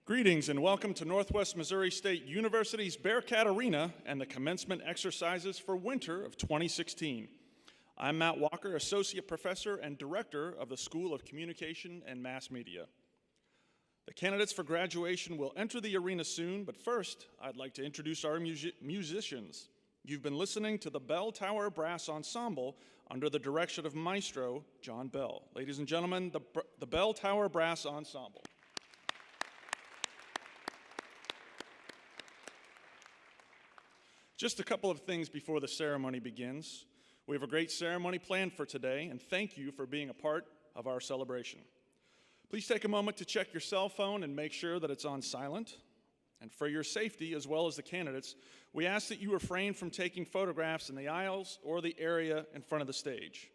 Greetings and welcome to Northwest Missouri State University's Bearcat Arena and the commencement exercises for winter of 2016. I'm Matt Walker, Associate Professor and Director of the School of Communication and Mass Media. The candidates for graduation will enter the arena soon, but first, I'd like to introduce our musicians. You've been listening to the Bell Tower Brass Ensemble under the direction of Maestro John Bell. Ladies and gentlemen, the Bell Tower Brass Ensemble. Just a couple of things before the ceremony begins. We have a great ceremony planned for today, and thank you for being a part of our celebration. Please take a moment to check your cell phone and make sure that it's on silent. And for your safety, as well as the candidates, we ask that you refrain from taking photographs in the aisles or the area in front of the stage.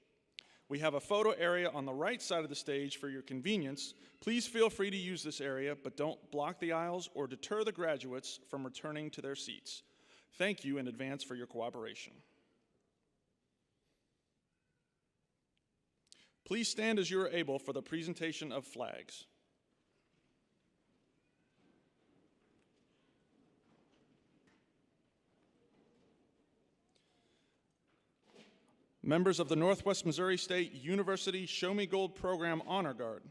We have a photo area on the right side of the stage for your convenience. Please feel free to use this area, but don't block the aisles or deter the graduates from returning to their seats. Thank you in advance for your cooperation. Please stand as you are able for the presentation of flags. Members of the Northwest Missouri State University Show Me Gold Program Honor Guard.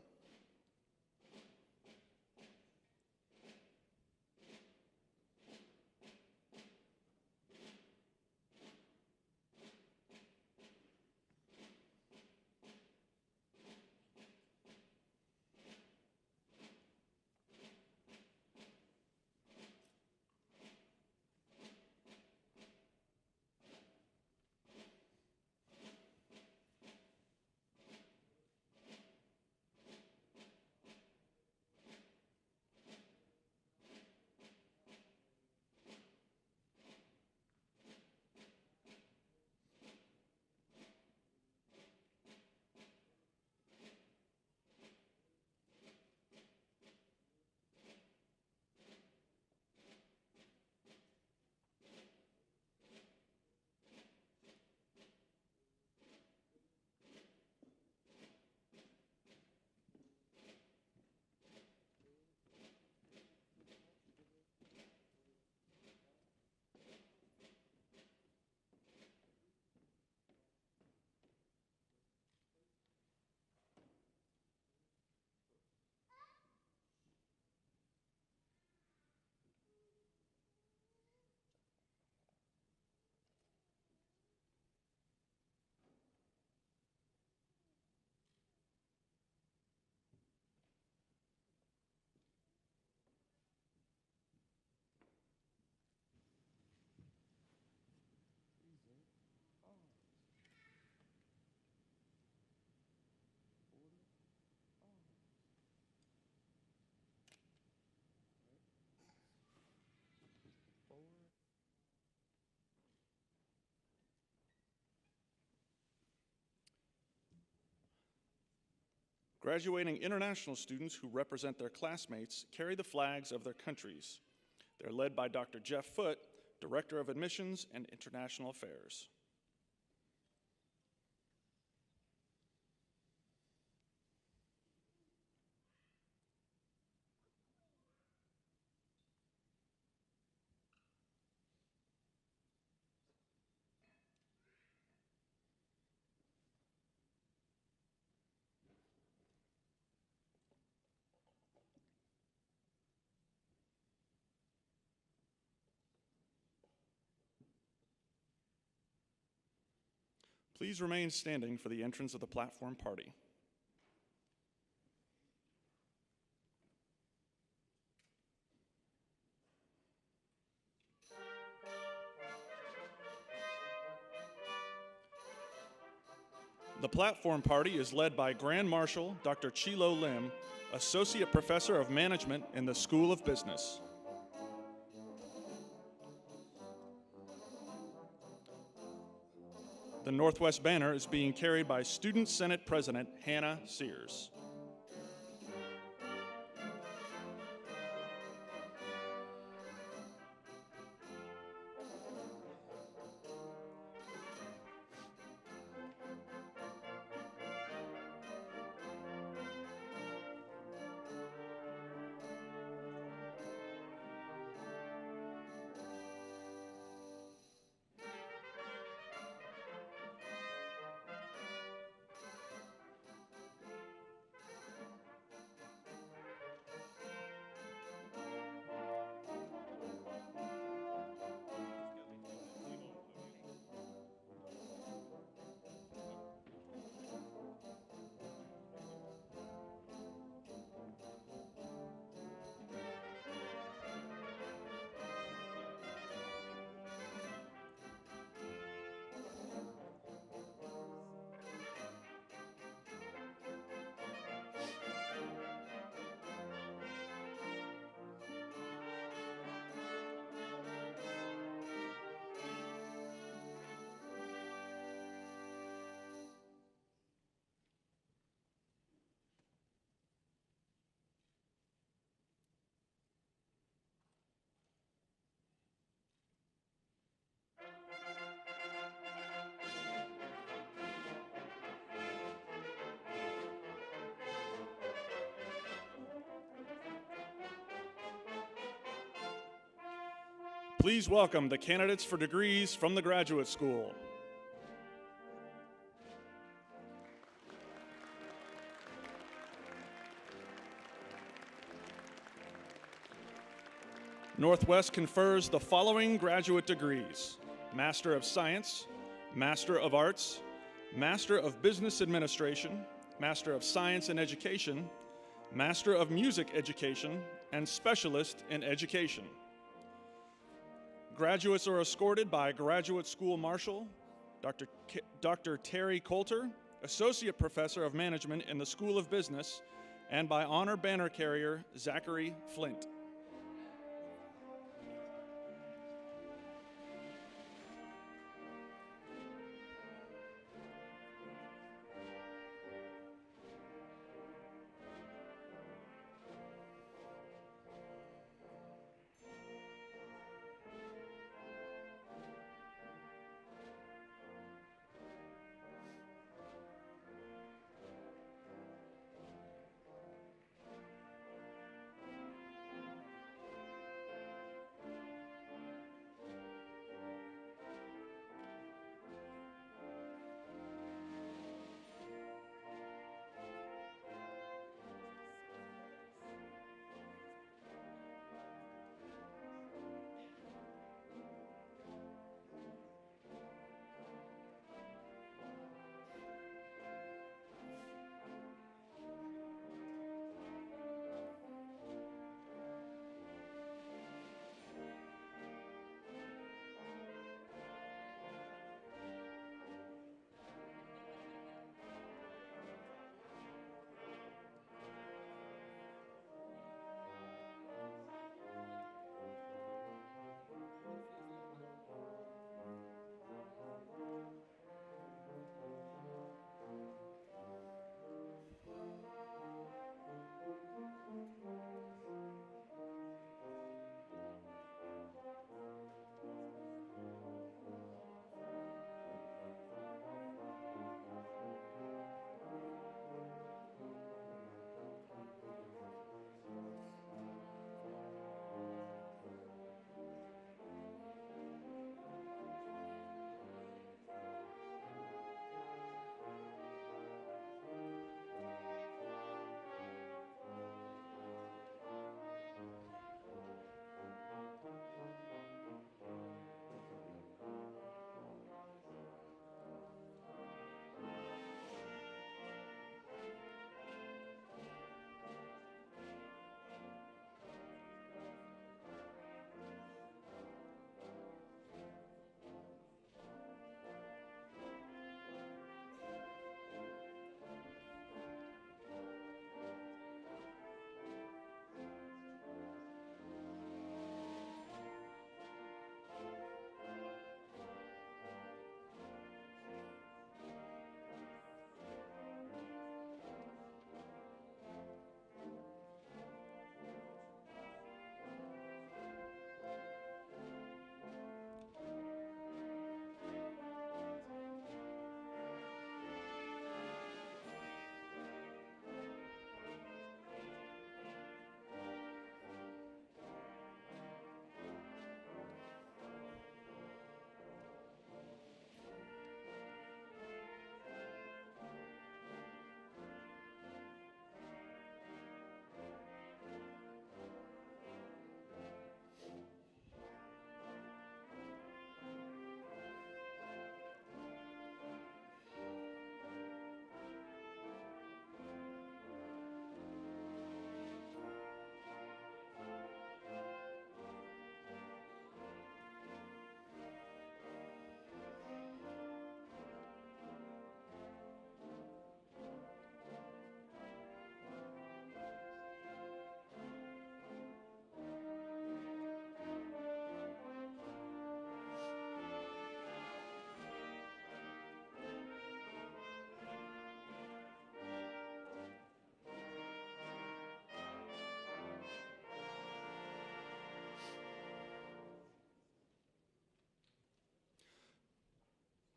Graduating international students who represent their classmates carry the flags of their countries. They're led by Dr. Jeff Foote, Director of Admissions and International Affairs. Please remain standing for the entrance of the platform party. The platform party is led by Grand Marshal Dr. Chilo Lim, Associate Professor of Management in the School of Business. The Northwest banner is being carried by Student Senate President Hannah Sears. Please welcome the candidates for degrees from the graduate school. Northwest confers the following graduate degrees: Master of Science, Master of Arts, Master of Business Administration, Master of Science in Education, Master of Music Education, and Specialist in Education. Graduates are escorted by Graduate School Marshal Dr. Terry Coulter, Associate Professor of Management in the School of Business, and by Honor Banner Carrier Zachary Flint.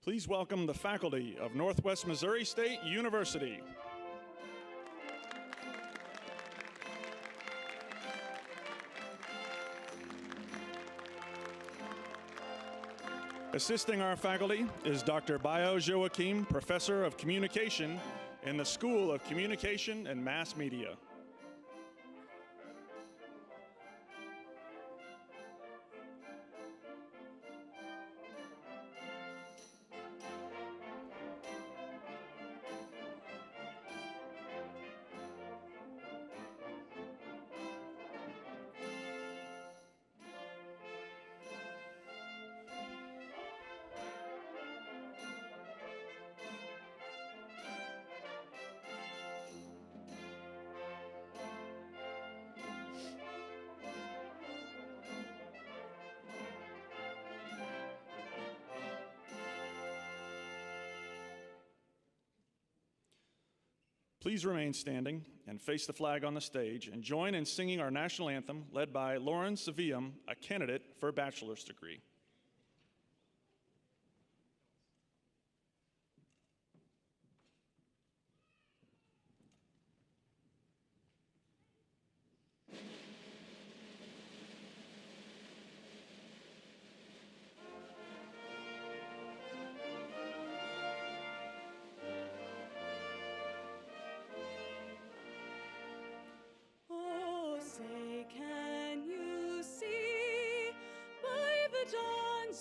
Please welcome the faculty of Northwest Missouri State University. Assisting our faculty is Dr. Bayo Joachim, Professor of Communication in the School of Communication and Mass Media. Please remain standing and face the flag on the stage and join in singing our national anthem led by Lauren Savium, a candidate for a bachelor's degree.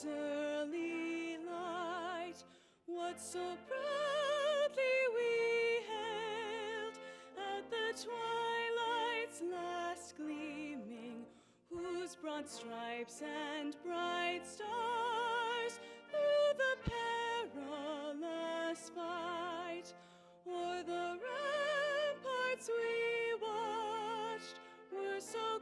Early light, what so proudly we hailed at the twilight's last gleaming, whose broad stripes and bright stars through the perilous fight o'er the ramparts we watched were so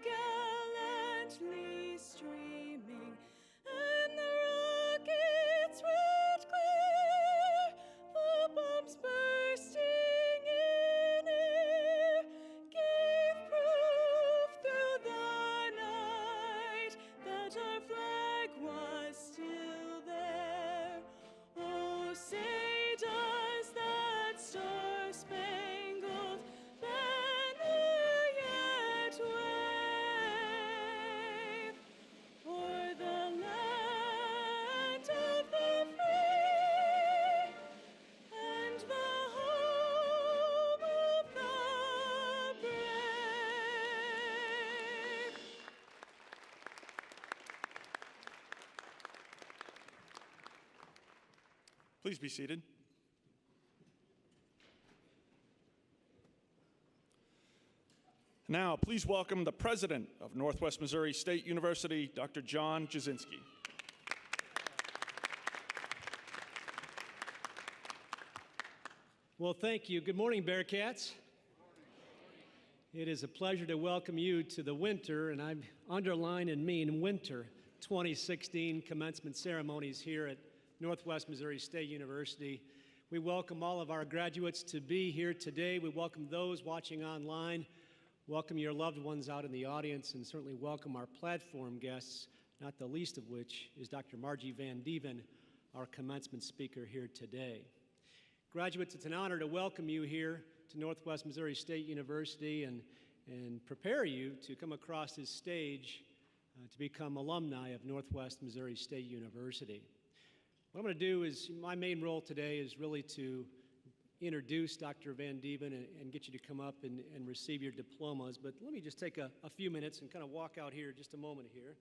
gallantly streaming. And the rockets' red glare, the bombs bursting in air, gave proof through the night that our flag was still there. Oh, say does that star-spangled banner yet wave o'er the land of the free and the home of the brave? Please be seated. Now, please welcome the president of Northwest Missouri State University, Dr. John Jasinski. Well, thank you. Good morning, Bearcats. It is a pleasure to welcome you to the winter, and I underline and mean winter, 2016 commencement ceremonies here at Northwest Missouri State University. We welcome all of our graduates to be here today. We welcome those watching online. Welcome your loved ones out in the audience, and certainly welcome our platform guests, not the least of which is Dr. Margie Van Dieven, our commencement speaker here today. Graduates, it's an honor to welcome you here to Northwest Missouri State University and prepare you to come across this stage to become alumni of Northwest Missouri State University. What I'm going to do is, my main role today is really to introduce Dr. Van Dieven and get you to come up and receive your diplomas. But let me just take a few minutes and kind of walk out here just a moment here.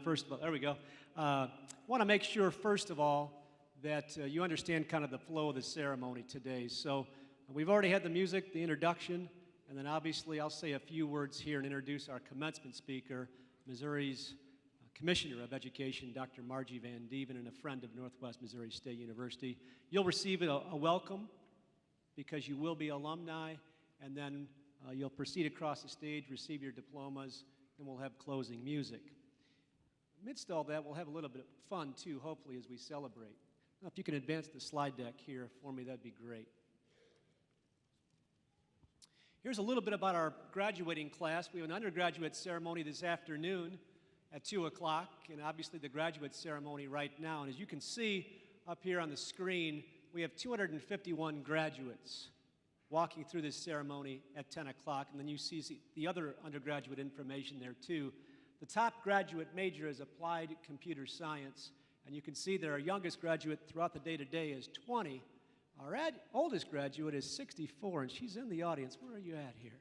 First of all, there we go. Want to make sure, first of all, that you understand kind of the flow of the ceremony today. So we've already had the music, the introduction, and then obviously I'll say a few words here and introduce our commencement speaker, Missouri's Commissioner of Education, Dr. Margie Van Dieven, and a friend of Northwest Missouri State University. You'll receive a welcome because you will be alumni, and then you'll proceed across the stage, receive your diplomas, and we'll have closing music. Amidst all that, we'll have a little bit of fun, too, hopefully, as we celebrate. Now, if you can advance the slide deck here for me, that'd be great. Here's a little bit about our graduating class. We have an undergraduate ceremony this afternoon at 2 o'clock, and obviously the graduate ceremony right now. And as you can see up here on the screen, we have 251 graduates walking through this ceremony at 10 o'clock, and then you see the other undergraduate information there too. The top graduate major is Applied Computer Science, and you can see that our youngest graduate throughout the day today is 20. Our oldest graduate is 64, and she's in the audience. Where are you at here?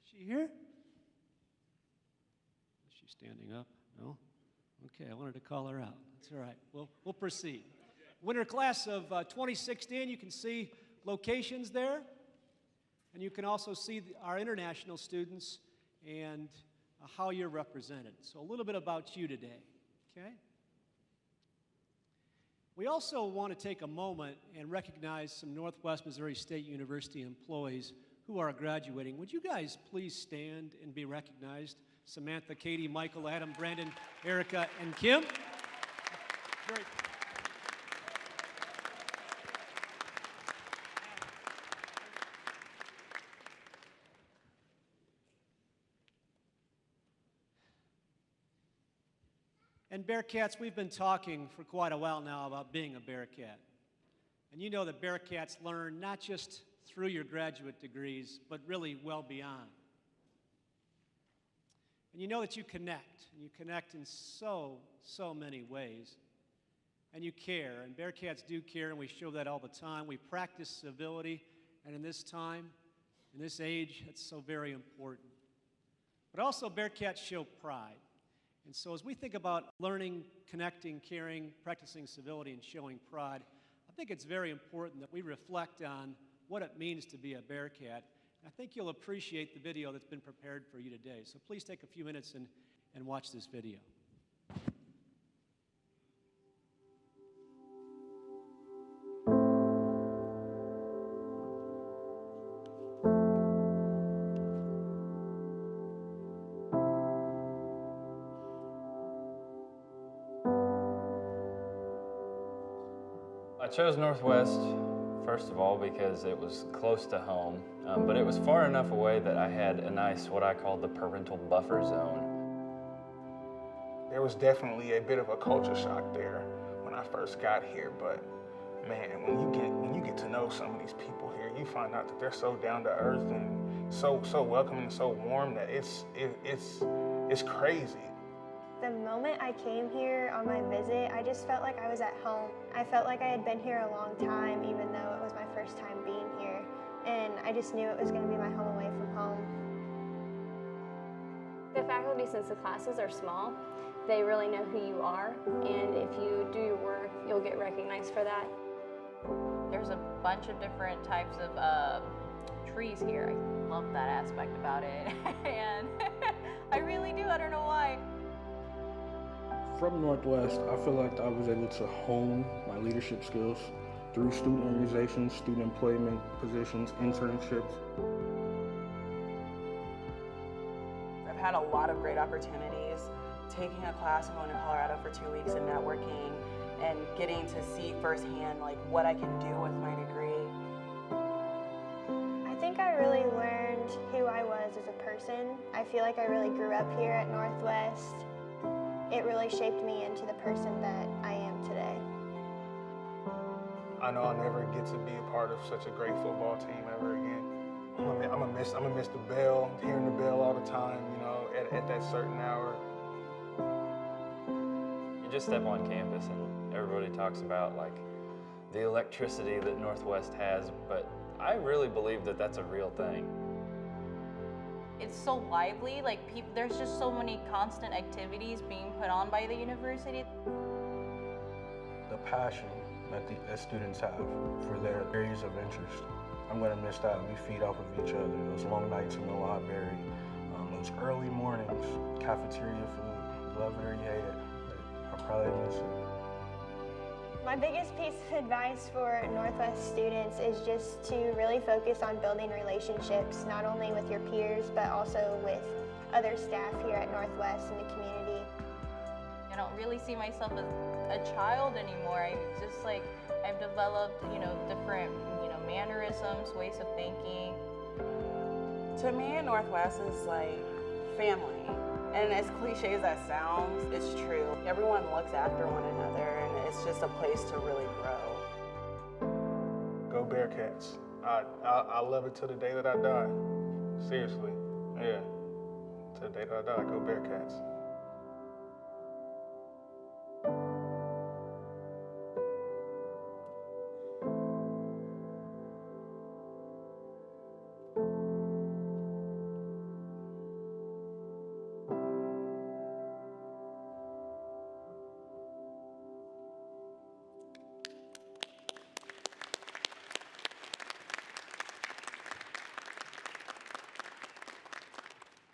Is she here? Is she standing up? No? Okay, I wanted to call her out. That's all right. We'll proceed. Winter class of 2016, you can see locations there. And you can also see our international students and how you're represented. So a little bit about you today, okay? We also want to take a moment and recognize some Northwest Missouri State University employees who are graduating. Would you guys please stand and be recognized? Samantha, Katie, Michael, Adam, Brandon, Erica, and Kim. Very And Bearcats, we've been talking for quite a while now about being a Bearcat. And you know that Bearcats learn not just through your graduate degrees, but really well beyond. And you know that you connect, and you connect in so many ways. And you care, and Bearcats do care, and we show that all the time. We practice civility, and in this time, in this age, it's so very important. But also, Bearcats show pride. And so as we think about learning, connecting, caring, practicing civility, and showing pride, I think it's very important that we reflect on what it means to be a Bearcat. And I think you'll appreciate the video that's been prepared for you today. So please take a few minutes and watch this video. I chose Northwest, first of all, because it was close to home, but it was far enough away that I had a nice, what I call the parental buffer zone. There was definitely a bit of a culture shock there when I first got here, but man, when you get to know some of these people here, you find out that they're so down to earth and so welcoming and so warm that it's crazy. The moment I came here on my visit, I just felt like I was at home. I felt like I had been here a long time, even though it was my first time being here. And I just knew it was going to be my home away from home. The faculty, since the classes are small, they really know who you are. And if you do your work, you'll get recognized for that. There's a bunch of different types of trees here. I love that aspect about it. And I really do, I don't know why. From Northwest, I feel like I was able to hone my leadership skills through student organizations, student employment positions, internships. I've had a lot of great opportunities, taking a class and going to Colorado for 2 weeks and networking and getting to see firsthand like what I can do with my degree. I think I really learned who I was as a person. I feel like I really grew up here at Northwest. It really shaped me into the person that I am today. I know I'll never get to be a part of such a great football team ever again. I'm gonna miss the bell, hearing the bell all the time, you know, at that certain hour. You just step on campus and everybody talks about like the electricity that Northwest has, but I really believe that that's a real thing. It's so lively, like there's just so many constant activities being put on by the university. The passion that students have for their areas of interest. I'm going to miss that. We feed off of each other. Those long nights in the library, those early mornings, cafeteria food, love it or you hate it. I probably miss it. My biggest piece of advice for Northwest students is just to really focus on building relationships, not only with your peers, but also with other staff here at Northwest and the community. I don't really see myself as a child anymore. I've developed, different, mannerisms, ways of thinking. To me, Northwest is like family. And as cliche as that sounds, it's true. Everyone looks after one another, and it's just a place to really grow. Go Bearcats. I love it to the day that I die. Seriously, yeah. To the day that I die, go Bearcats.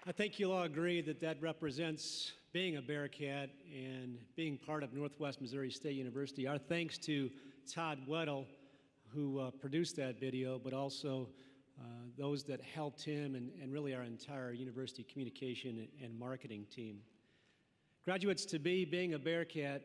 I think you'll all agree that that represents being a Bearcat and being part of Northwest Missouri State University. Our thanks to Todd Weddle, who produced that video, but also those that helped him and really our entire university communication and marketing team. Graduates, to being a Bearcat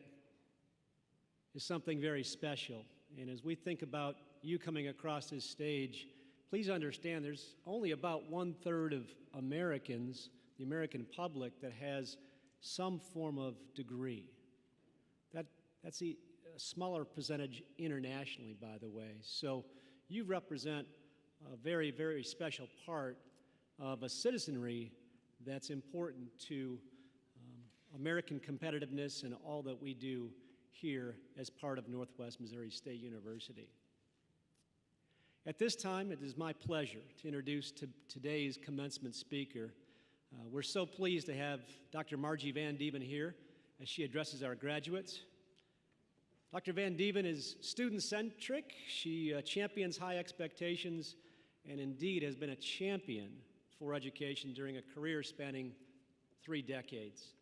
is something very special. And as we think about you coming across this stage, please understand there's only about 1/3 of Americans, the American public, that has some form of degree. That's a smaller percentage internationally, by the way. So you represent a very, very special part of a citizenry that's important to American competitiveness and all that we do here as part of Northwest Missouri State University. At this time, it is my pleasure to introduce today's commencement speaker. We're so pleased to have Dr. Margie Van Dieven here as she addresses our graduates. Dr. Van Dieven is student-centric. She champions high expectations and indeed has been a champion for education during a career spanning 3 decades.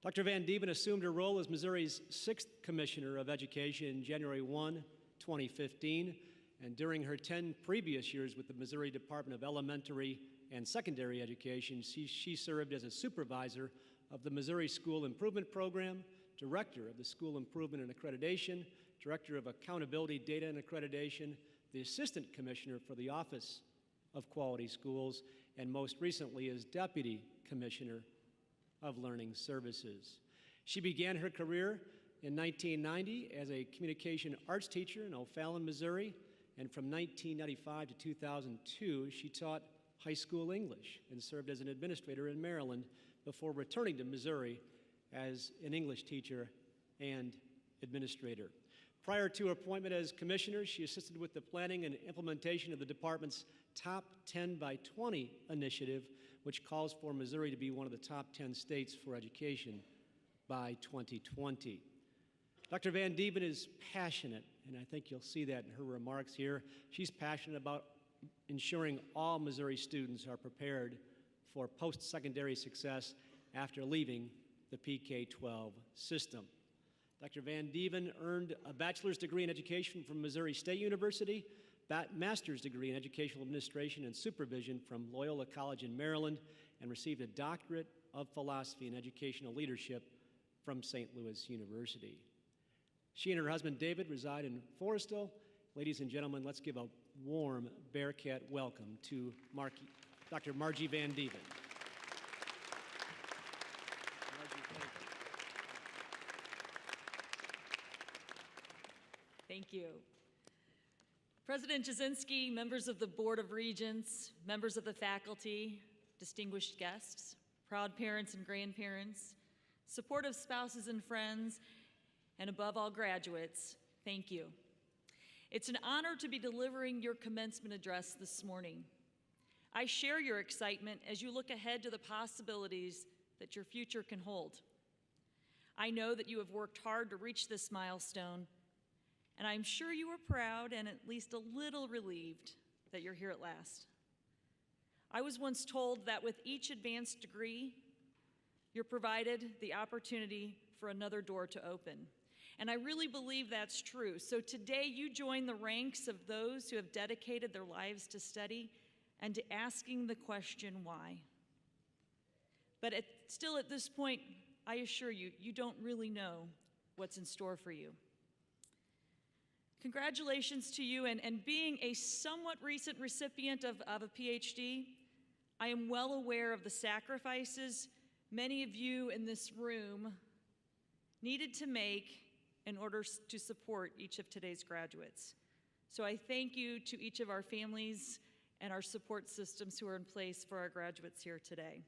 Dr. Van Dieven assumed her role as Missouri's 6th Commissioner of Education in January 1, 2015, and during her 10 previous years with the Missouri Department of Elementary and Secondary Education, she served as a supervisor of the Missouri School Improvement Program, director of the School Improvement and Accreditation, director of Accountability, Data, and Accreditation, the assistant commissioner for the Office of Quality Schools, and most recently as deputy commissioner of Learning Services. She began her career in 1990 as a communication arts teacher in O'Fallon, Missouri, and from 1995 to 2002, she taught high school English and served as an administrator in Maryland before returning to Missouri as an English teacher and administrator. Prior to her appointment as commissioner, she assisted with the planning and implementation of the department's Top 10 by 20 initiative, which calls for Missouri to be one of the top 10 states for education by 2020. Dr. Van Dieven is passionate, and I think you'll see that in her remarks here. She's passionate about ensuring all Missouri students are prepared for post-secondary success after leaving the PK-12 system. Dr. Van Dieven earned a bachelor's degree in education from Missouri State University, master's degree in educational administration and supervision from Loyola College in Maryland, and received a doctorate of philosophy and educational leadership from St. Louis University. She and her husband David reside in Forestville. Ladies and gentlemen, let's give a warm Bearcat welcome to Dr. Margie Van Dieven. Thank you. President Jasinski, members of the Board of Regents, members of the faculty, distinguished guests, proud parents and grandparents, supportive spouses and friends, and above all, graduates, thank you. It's an honor to be delivering your commencement address this morning. I share your excitement as you look ahead to the possibilities that your future can hold. I know that you have worked hard to reach this milestone, and I'm sure you are proud and at least a little relieved that you're here at last. I was once told that with each advanced degree, you're provided the opportunity for another door to open. And I really believe that's true. So today you join the ranks of those who have dedicated their lives to study and to asking the question why. But still at this point, I assure you, you don't really know what's in store for you. Congratulations to you, and being a somewhat recent recipient of a PhD, I am well aware of the sacrifices many of you in this room needed to make in order to support each of today's graduates. So I thank you to each of our families and our support systems who are in place for our graduates here today.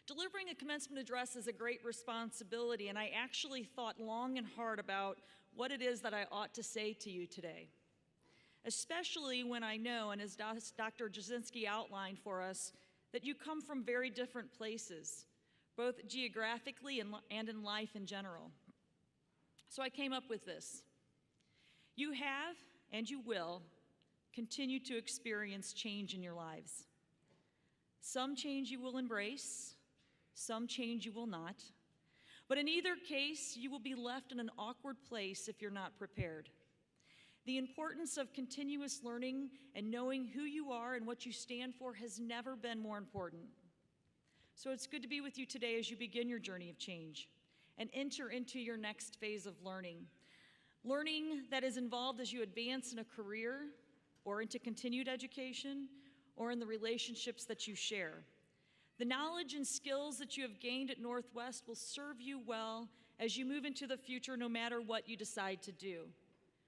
Delivering a commencement address is a great responsibility, and I actually thought long and hard about what it is that I ought to say to you today, especially when I know, and as Dr. Jasinski outlined for us, that you come from very different places, both geographically and in life in general. So I came up with this. You have, and you will, continue to experience change in your lives. Some change you will embrace, some change you will not. But in either case, you will be left in an awkward place if you're not prepared. The importance of continuous learning and knowing who you are and what you stand for has never been more important. So it's good to be with you today as you begin your journey of change and enter into your next phase of learning. Learning that is involved as you advance in a career or into continued education or in the relationships that you share. The knowledge and skills that you have gained at Northwest will serve you well as you move into the future no matter what you decide to do.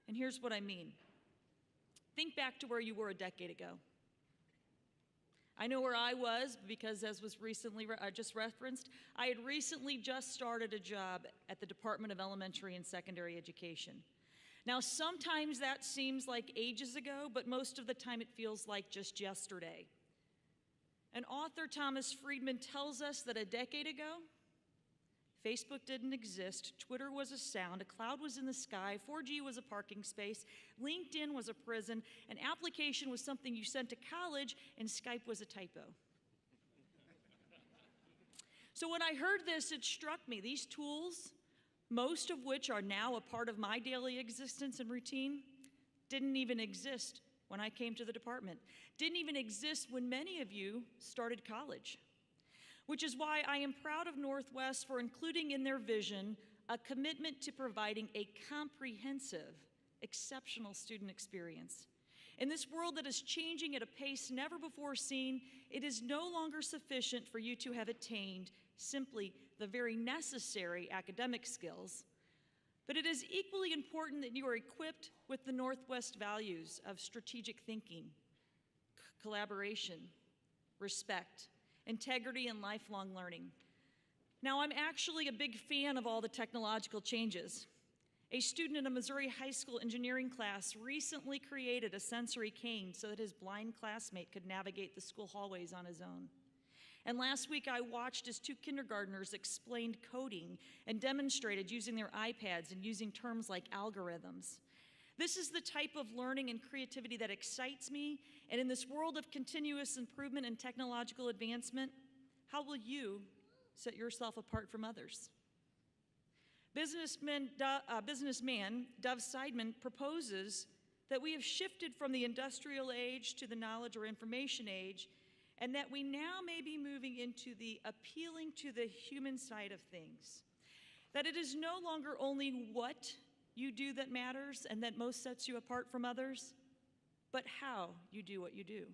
And here's what I mean. Think back to where you were a decade ago. I know where I was because, as was recently just referenced, I had recently just started a job at the Department of Elementary and Secondary Education. Now, sometimes that seems like ages ago, but most of the time it feels like just yesterday. And author Thomas Friedman tells us that a decade ago, Facebook didn't exist, Twitter was a sound, a cloud was in the sky, 4G was a parking space, LinkedIn was a prison, an application was something you sent to college, and Skype was a typo. So when I heard this, it struck me. These tools, most of which are now a part of my daily existence and routine, didn't even exist when I came to the department. Didn't even exist when many of you started college. Which is why I am proud of Northwest for including in their vision a commitment to providing a comprehensive, exceptional student experience. In this world that is changing at a pace never before seen, it is no longer sufficient for you to have attained simply the very necessary academic skills, but it is equally important that you are equipped with the Northwest values of strategic thinking, collaboration, respect, integrity, and lifelong learning. Now, I'm actually a big fan of all the technological changes. A student in a Missouri high school engineering class recently created a sensory cane so that his blind classmate could navigate the school hallways on his own. And last week, I watched as two kindergartners explained coding and demonstrated using their iPads and using terms like algorithms. This is the type of learning and creativity that excites me, and in this world of continuous improvement and technological advancement, how will you set yourself apart from others? Businessman Dov Seidman proposes that we have shifted from the industrial age to the knowledge or information age, and that we now may be moving into the appealing to the human side of things. That it is no longer only what you do that matters and that most sets you apart from others, but how you do what you do.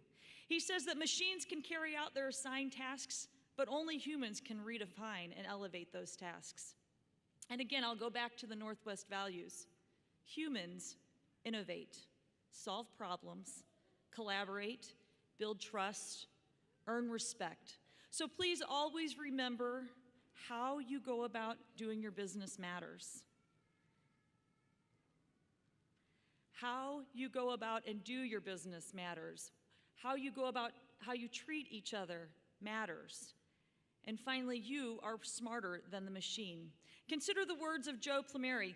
He says that machines can carry out their assigned tasks, but only humans can redefine and elevate those tasks. And again, I'll go back to the Northwest values. Humans innovate, solve problems, collaborate, build trust, earn respect. So please always remember how you go about doing your business matters. How you go about and do your business matters. How you go about how you treat each other matters. And finally, you are smarter than the machine. Consider the words of Joe Plumeri.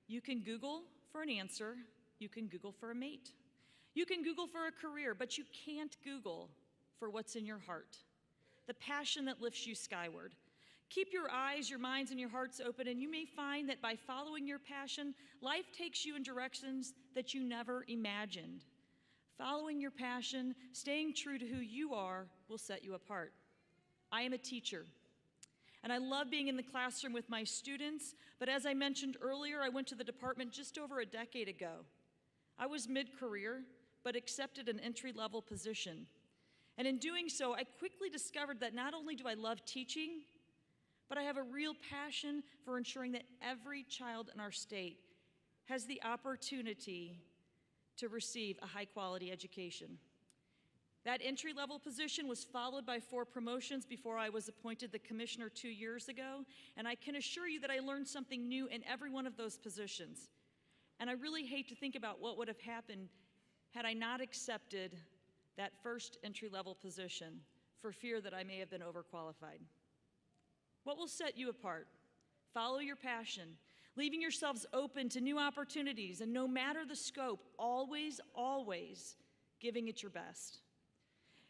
You can Google for an answer. You can Google for a mate. You can Google for a career, but you can't Google for what's in your heart, the passion that lifts you skyward. Keep your eyes, your minds, and your hearts open, and you may find that by following your passion, life takes you in directions that you never imagined. Following your passion, staying true to who you are, will set you apart. I am a teacher, and I love being in the classroom with my students, but as I mentioned earlier, I went to the department just over a decade ago. I was mid-career, but accepted an entry-level position. And in doing so, I quickly discovered that not only do I love teaching, but I have a real passion for ensuring that every child in our state has the opportunity to receive a high-quality education. That entry-level position was followed by 4 promotions before I was appointed the commissioner 2 years ago, and I can assure you that I learned something new in every one of those positions. And I really hate to think about what would have happened had I not accepted that first entry-level position for fear that I may have been overqualified. What will set you apart? Follow your passion, leaving yourselves open to new opportunities, and no matter the scope, always, always giving it your best.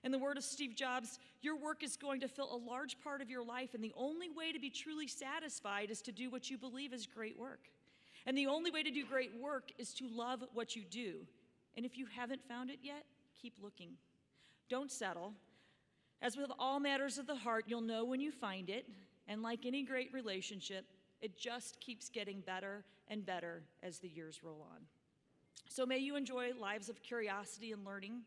In the word of Steve Jobs, your work is going to fill a large part of your life, and the only way to be truly satisfied is to do what you believe is great work. And the only way to do great work is to love what you do. And if you haven't found it yet, keep looking. Don't settle. As with all matters of the heart, you'll know when you find it, and like any great relationship, it just keeps getting better and better as the years roll on. So may you enjoy lives of curiosity and learning,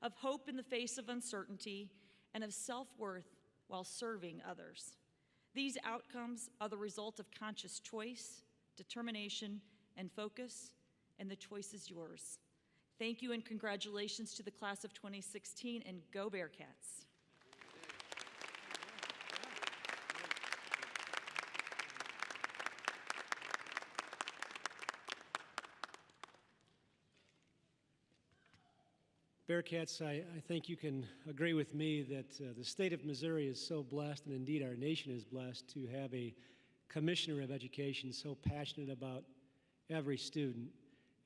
of hope in the face of uncertainty, and of self-worth while serving others. These outcomes are the result of conscious choice, determination, and focus, and the choice is yours. Thank you and congratulations to the class of 2016, and go Bearcats. Bearcats, I think you can agree with me that the state of Missouri is so blessed, and indeed our nation is blessed, to have a commissioner of education so passionate about every student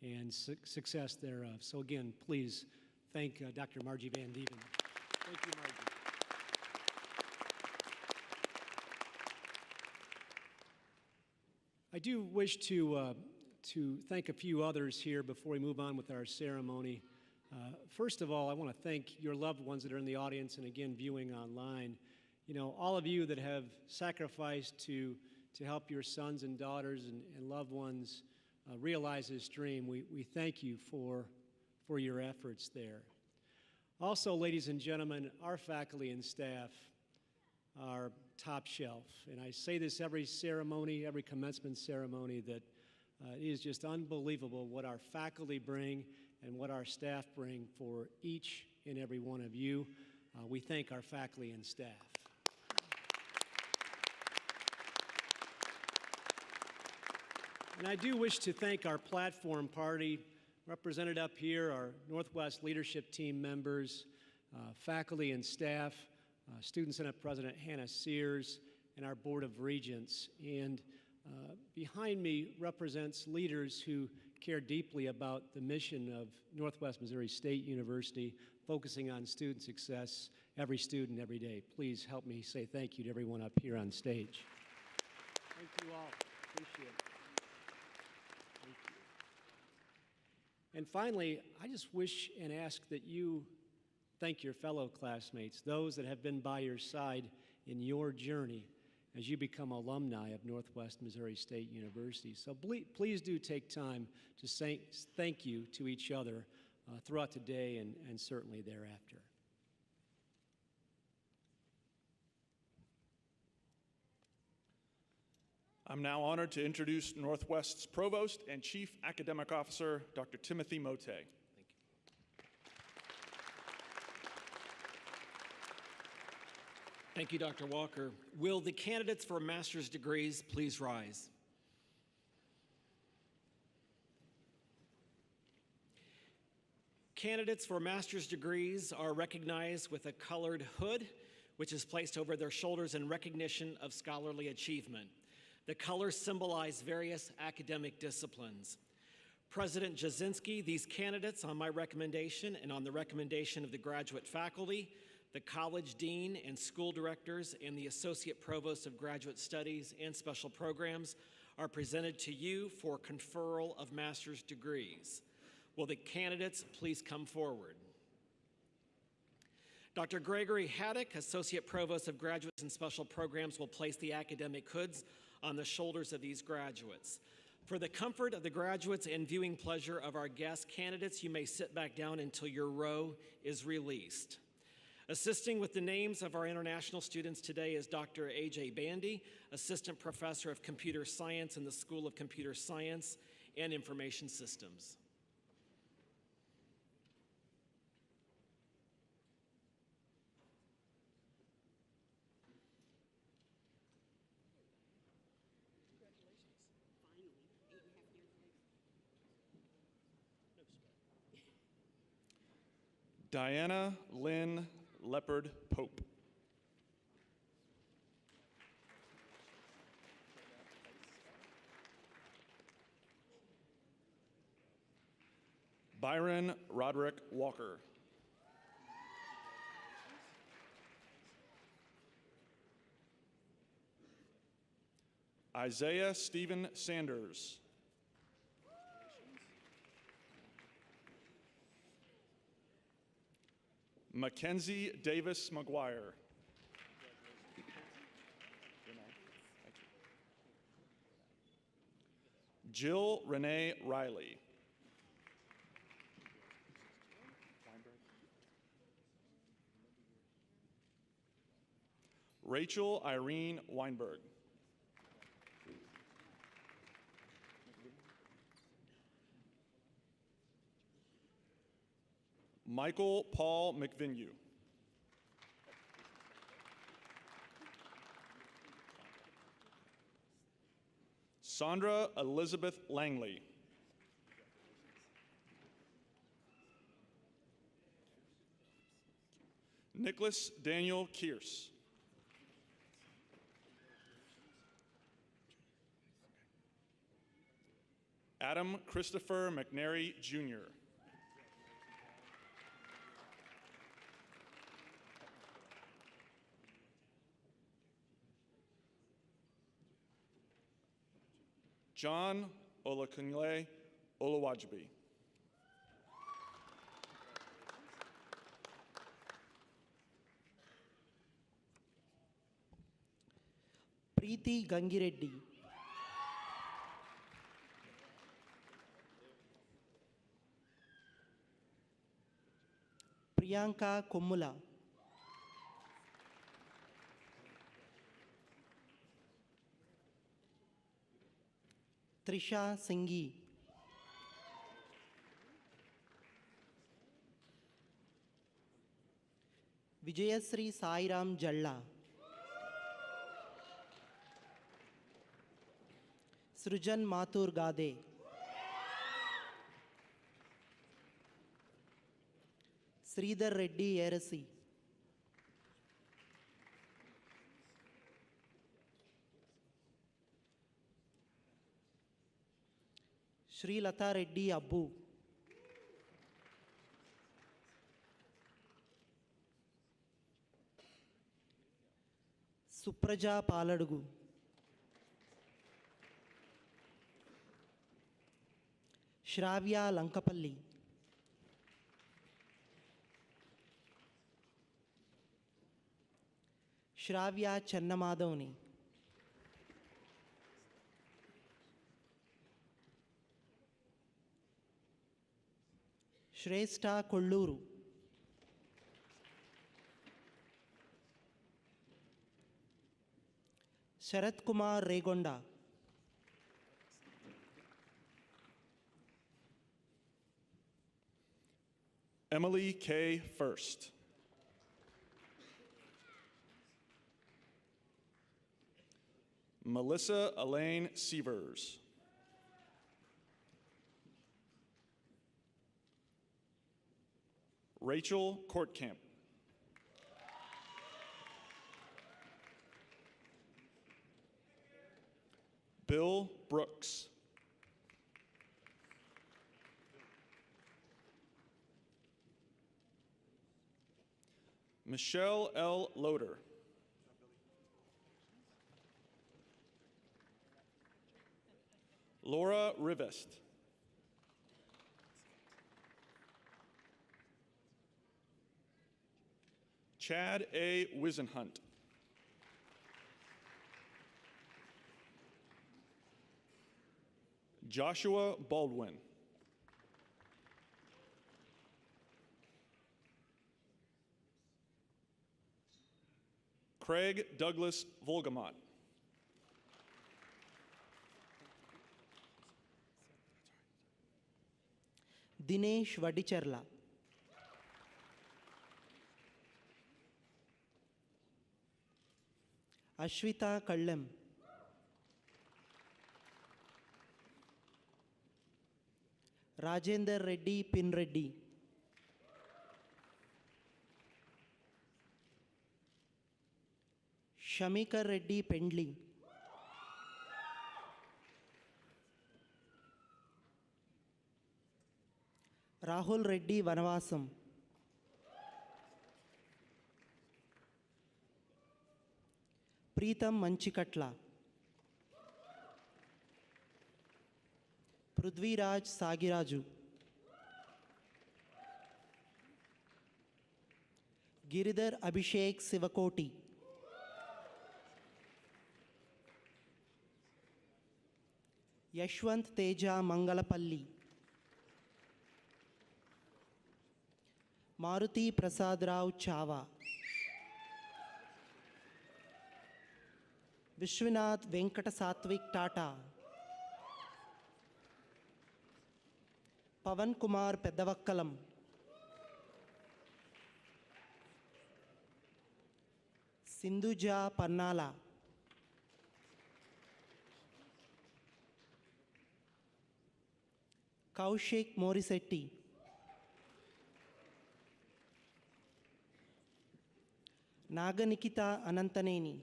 and success thereof. So again, please thank Dr. Margie Van Dieven. Thank you, Margie. I do wish to thank a few others here before we move on with our ceremony. First of all, I want to thank your loved ones that are in the audience and again viewing online. You know, all of you that have sacrificed to help your sons and daughters and loved ones realize this dream, we thank you for your efforts there. Also, ladies and gentlemen, our faculty and staff are top shelf. And I say this every ceremony, every commencement ceremony, that it is just unbelievable what our faculty bring and what our staff bring for each and every one of you. We thank our faculty and staff. And I do wish to thank our platform party, represented up here, our Northwest leadership team members, faculty and staff, Student Senate President Hannah Sears, and our Board of Regents. And behind me represents leaders who care deeply about the mission of Northwest Missouri State University, focusing on student success, every student, every day. Please help me say thank you to everyone up here on stage. Thank you all. Appreciate it. Thank you. And finally, I just wish and ask that you thank your fellow classmates, those that have been by your side in your journey as you become alumni of Northwest Missouri State University. So please do take time to say thank you to each other throughout the day and certainly thereafter. I'm now honored to introduce Northwest's Provost and Chief Academic Officer, Dr. Timothy Mote. Thank you, Dr. Walker. Will the candidates for master's degrees please rise? Candidates for master's degrees are recognized with a colored hood, which is placed over their shoulders in recognition of scholarly achievement. The colors symbolize various academic disciplines. President Jasinski, these candidates, on my recommendation and on the recommendation of the graduate faculty, the college dean and school directors, and the associate provost of graduate studies and special programs are presented to you for conferral of master's degrees. Will the candidates please come forward? Dr. Gregory Haddock, associate provost of graduates and special programs, will place the academic hoods on the shoulders of these graduates. For the comfort of the graduates and viewing pleasure of our guest candidates, you may sit back down until your row is released. Assisting with the names of our international students today is Dr. A.J. Bandy, Assistant Professor of Computer Science in the School of Computer Science and Information Systems. Diana Lynn Leopard Pope. Byron Roderick Walker. Isaiah Stephen Sanders. Mackenzie Davis McGuire. Jill Renee Riley. Rachel Irene Weinberg. Michael Paul McVinue. Sandra Elizabeth Langley. Nicholas Daniel Kearse. Adam Christopher McNary, Jr. John Olakunle Oluwajibi. Preeti Gangireddy. Priyanka Kommula. Trisha Singhi. Vijayasri Sairam Jalla. Srujan Mathur Gade. Sridhar Reddy Erasi. Sri Lata Reddy Abbu. Supraja Paladugu. Shravya Lankapalli. Shravya Channamadhavani. Shrestha Kolluru. Sharat Kumar Regonda. Emily K. First. Melissa Elaine Sievers. Rachel Courtcamp. Bill Brooks. Michelle L. Loader. Laura Rivest. Chad A. Wisenhunt. Joshua Baldwin. Craig Douglas Volgamot. Dinesh Vadicherla. Ashwita Kallam. Rajender Reddy Pinreddy. షమీకర్ Reddy పెండ్లి, రాహుల్ రెడ్డి వనవాసం, ప్రీతం మంచికట్ల, పృథ్వీరాజ్ సాగిరాజు, గిరిధర్ అభిషేక్ శివకోటి, యశ్వంత్ తేజ మంగళపల్లి, మారుతి ప్రసాదరావు చావా, విశ్వనాథ్ వెంకట సాత్విక్ టాటా, పవన్ కుమార్ పెద్దవక్కలం, సింధుజా పన్నాల, కౌశిక్ మోరిశెట్టి, నాగనికిత అనంతనేని,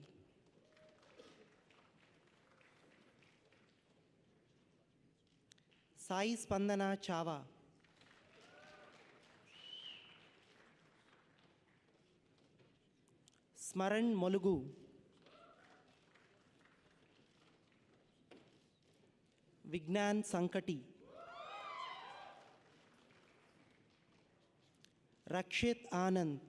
సాయి స్పందన చావా, స్మరణ్ మొలుగు, విజ్ఞాన్ సంకటి, రక్షిత్ ఆనంద్,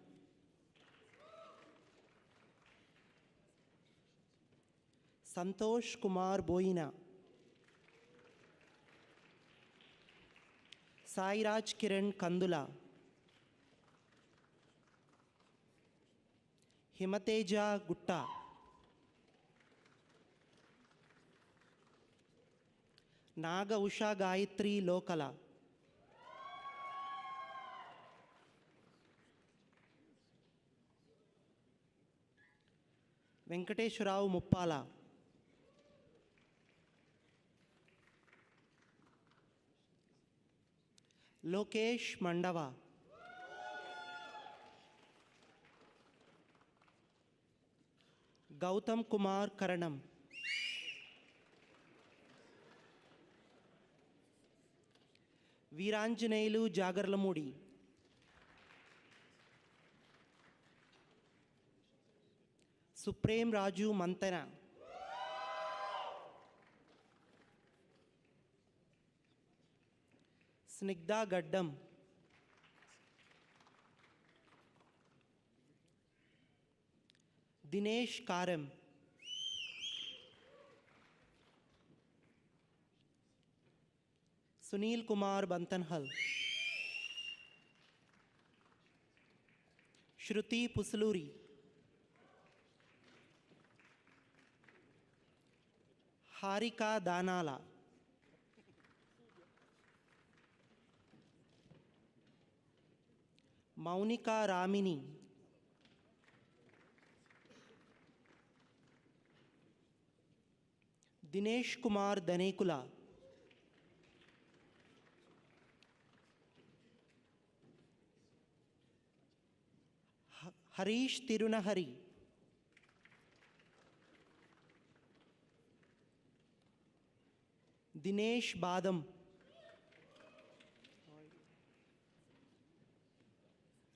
సంతోష్ కుమార్ బోయినా, సాయిరాజ్ కిరణ్ కందుల, హిమతేజ గుట్ట, నాగ ఉషా గాయత్రి లోకల, వెంకటేశ్వరరావు ముప్పాల, లోకేష్ మండవ, గౌతమ్ కుమార్ కరణం, వీరాంజనేయులు జాగర్లమూడి, సుప్రేం రాజు మంతెన, స్నిగ్ధా గడ్డం, దినేష్ కారం, సునీల్ కుమార్ బంతన్హల్, శృతి పుసులూరి, హారికా దానాల, మౌనికా రామిని, దినేష్ కుమార్ దనేకుల, హరీష్ తిరునహరి, దినేష్ బాదం,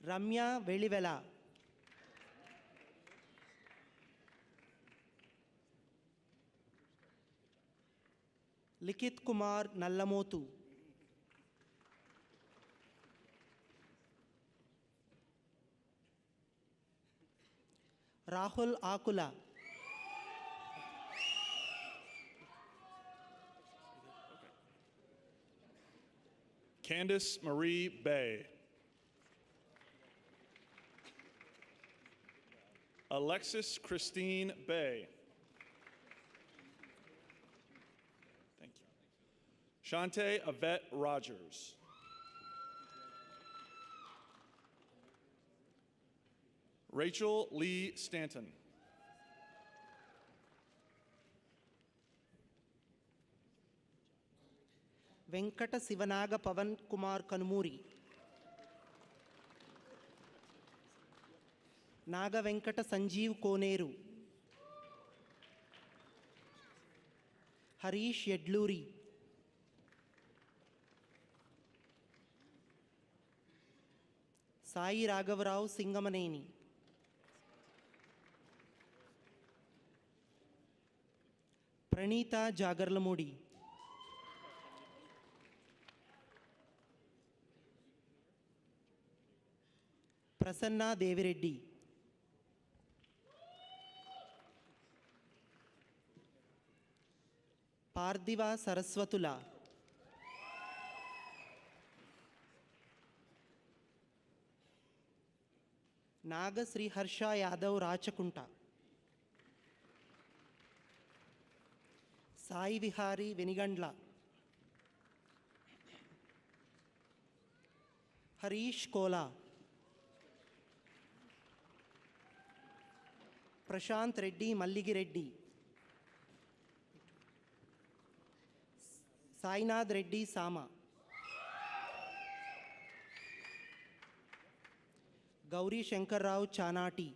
రమ్య వెళివెల, లిఖిత్ కుమార్ నల్లమోతు, రాహుల్ ఆకుల, Candice Marie Bay, Alexis Christine Bay, thank you, Shante Yvette Rogers, Rachel Lee Stanton, Venkata Sivanaga Pawan Kumar Kanumuri, నాగ వెంకట సంజీవ్ కోనేరు, హరీష్ ఎడ్లూరి, సాయి రాఘవరావు సింగమనేని, ప్రణీత జాగర్లమూడి, ప్రసన్న దేవిరెడ్డి, పార్థివ సరస్వతుల, నాగశ్రీ హర్ష యాదవ్ రాచకుంట, సాయి విహారీ వెనిగండ్ల, హరీష్ కోలా, ప్రశాంత్ రెడ్డి మల్లిగిరెడ్డి, సాయినాథ్ రెడ్డి సామ, గౌరీ శంకర్రావు చానాటి,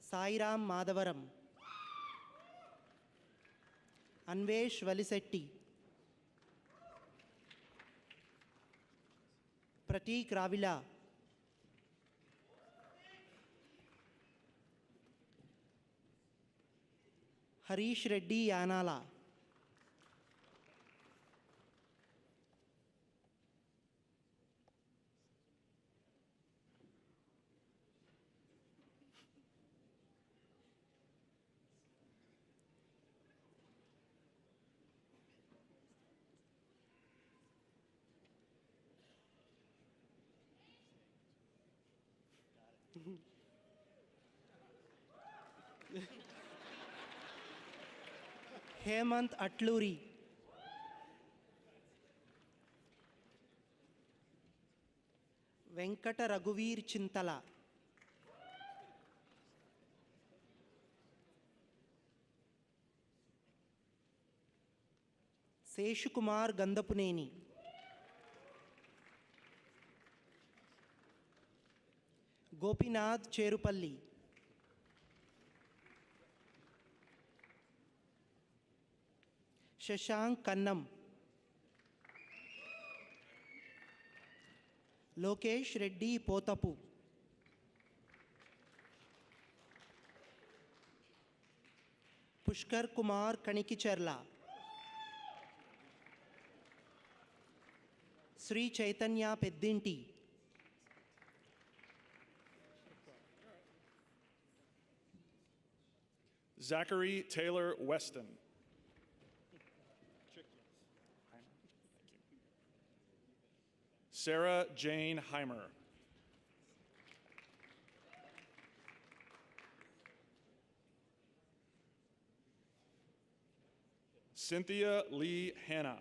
సాయిరాం మాధవరం, అన్వేష్ వలిశెట్టి, ప్రతీక్ రావిలా, హరీష్ రెడ్డి యానాల, హేమంత్ అట్లూరి, వెంకట రఘువీర్ చింతల, శేషుకుమార్ గంధపునేని, గోపీనాథ్ చేరుపల్లి, శశాంక్ కన్నం, లోకేష్ రెడ్డి పోతపు, పుష్కర్ కుమార్ కణికిచెర్ల, శ్రీ చైతన్య పెద్దింటి, Zachary Taylor Weston. Sarah Jane Heimer. Cynthia Lee Hanna.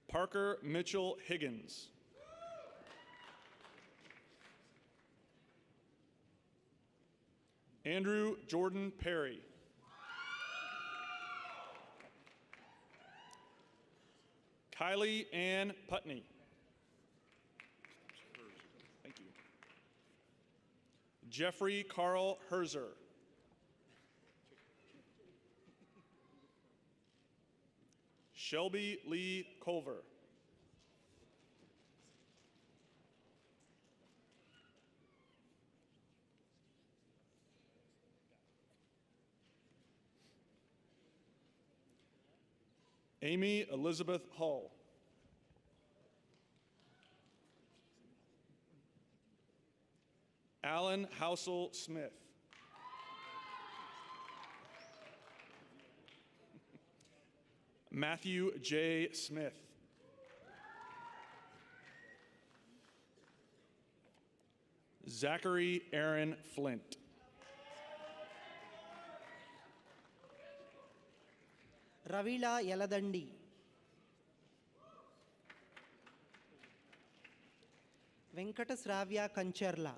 Parker Mitchell Higgins. Andrew Jordan Perry. Kylie Ann Putney. Thank you. Jeffrey Carl Herzer. Shelby Lee Culver. Amy Elizabeth Hull. Alan Housel Smith. Matthew J. Smith. Zachary Aaron Flint. రవీళ Yaladandi, Venkata శ్రావ్య కంచర్ల,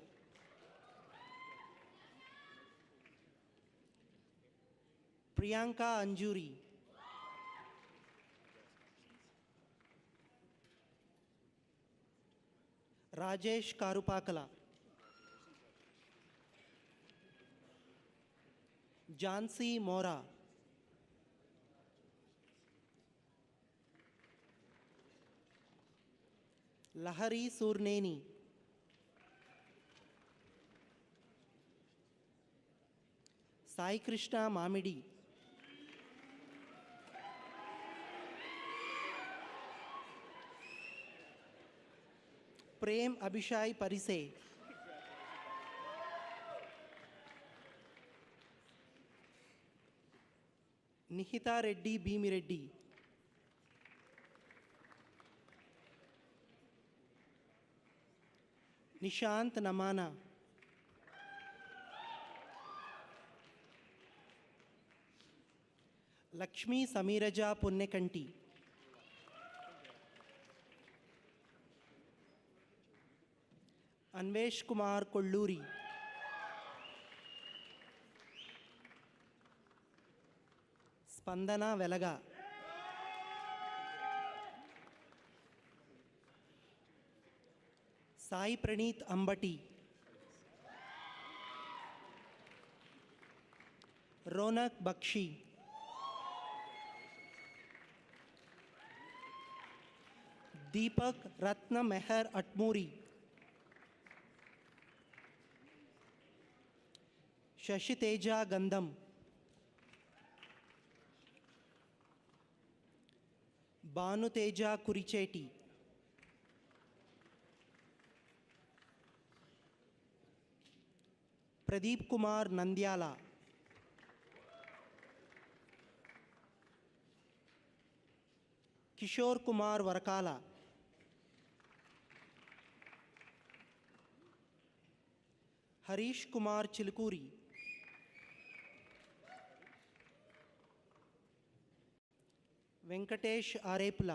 ప్రియాంక అంజూరి, రాజేష్ కారుపాకల, ఝాన్సీ మోరా, లహరి సూర్నేని, సాయి కృష్ణ మామిడి, ప్రేమ్ అభిషాయ్ పరిసే, నిహితా రెడ్డి భీమిరెడ్డి, నిశాంత్ నమానా, లక్ష్మీ సమీరజ పొన్నెకంటి, అన్వేష్ కుమార్ కొల్లూరి, స్పందన వెలగ, సాయి ప్రణీత్ అంబటి, రోనక్ బక్షి, దీపక్ రత్న మెహర్ అట్మూరి, శశితేజ గంధం, భానుతేజ కురిచేటి, ప్రదీప్ కుమార్ నంద్యాల, కిషోర్ కుమార్ వరకాల, హరీష్ కుమార్ చిలుకూరి, వెంకటేష్ ఆరేపుల,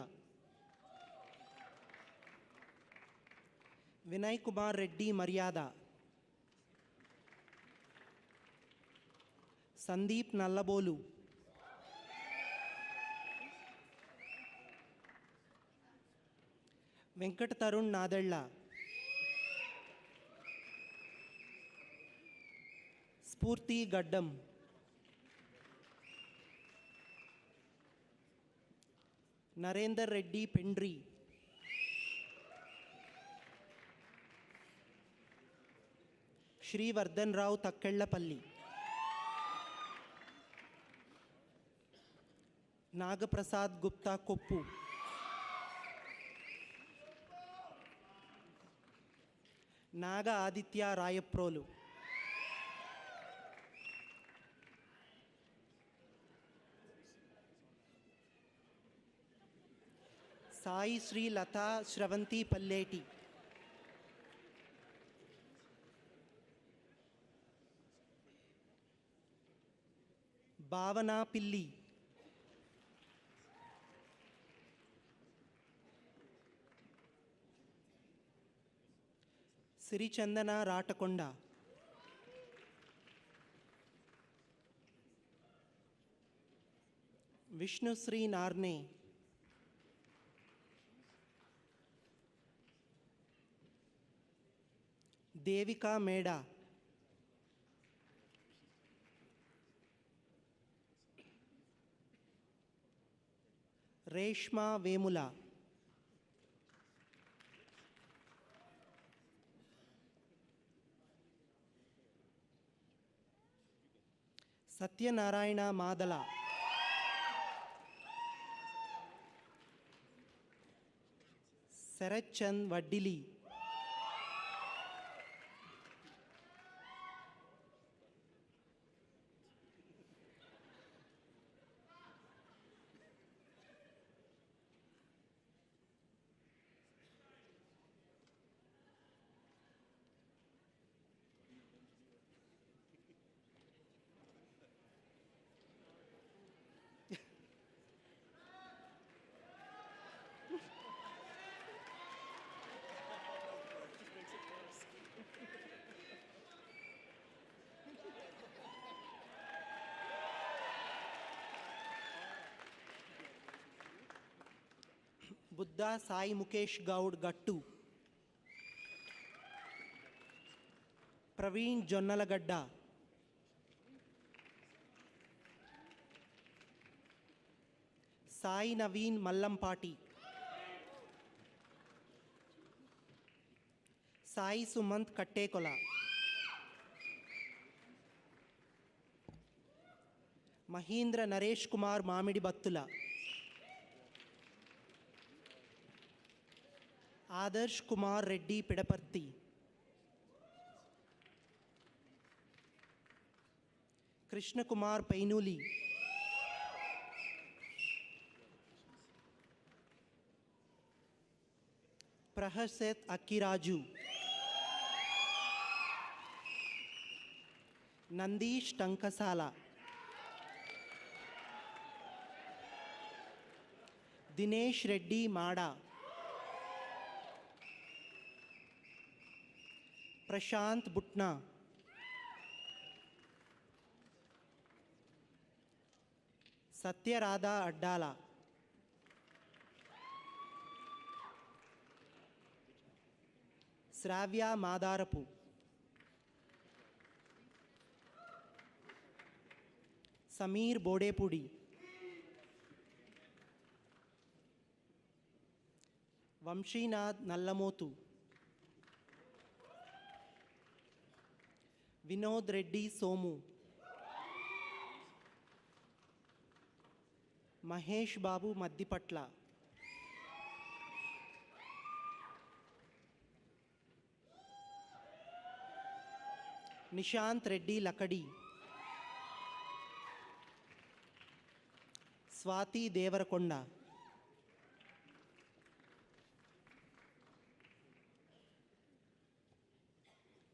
వినయ్ కుమార్ రెడ్డి మర్యాద, సందీప్ నల్లబోలు, వెంకట తరుణ్ నాదెళ్ళ, స్ఫూర్తి గడ్డం, నరేందర్ రెడ్డి పెండ్రి, శ్రీవర్ధన్ రావు తక్కెళ్లపల్లి, నాగప్రసాద్ గుప్తా కొప్పు, నాగ ఆదిత్య రాయప్రోలు, సాయి శ్రీ లతా శ్రవంతి పల్లేటి, భావన పిల్లి, సిరిచందన రాటకొండ, విష్ణుశ్రీ నార్నే, దేవికా మేడ, రేష్మా వేముల, సత్యనారాయణ మాదల, శరత్ చంద్ వడ్డిలి, బుద్ధా సాయి ముఖేష్ గౌడ్ గట్టు, ప్రవీణ్ జొన్నలగడ్డ, సాయి నవీన్ మల్లంపాటి, సాయి సుమంత్ కట్టేకొల, మహీంద్ర నరేష్ కుమార్ మామిడి బత్తుల, ఆదర్శ్ కుమార్ రెడ్డి పిడపర్తి, కృష్ణకుమార్ పైనూలి, ప్రహసత్ అక్కిరాజు, నందీష్ టంకసాల, దినేష్ రెడ్డి మాడా, ప్రశాంత్ బుట్నా, సత్యరాధ అడ్డాల, శ్రావ్య మాదారపు, సమీర్ బోడేపూడి, వంశీనాథ్ నల్లమోతు, వినోద్ రెడ్డి సోము, మహేష్ బాబు మద్దిపట్ల, నిశాంత్ రెడ్డి లకడి, స్వాతి దేవరకొండ,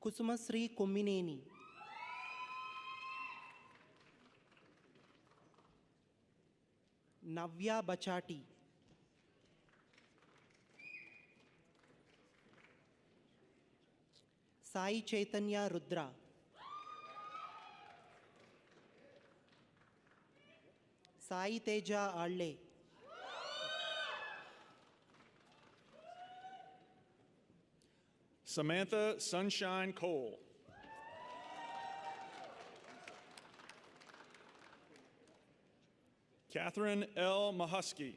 కుసుమశ్రీ కొమ్మినేని, నవ్య బచాటి, Sai Chaitanya Rudra, Sai Teja ఆళ్లే, Samantha Sunshine Cole. Catherine L. Mahusky.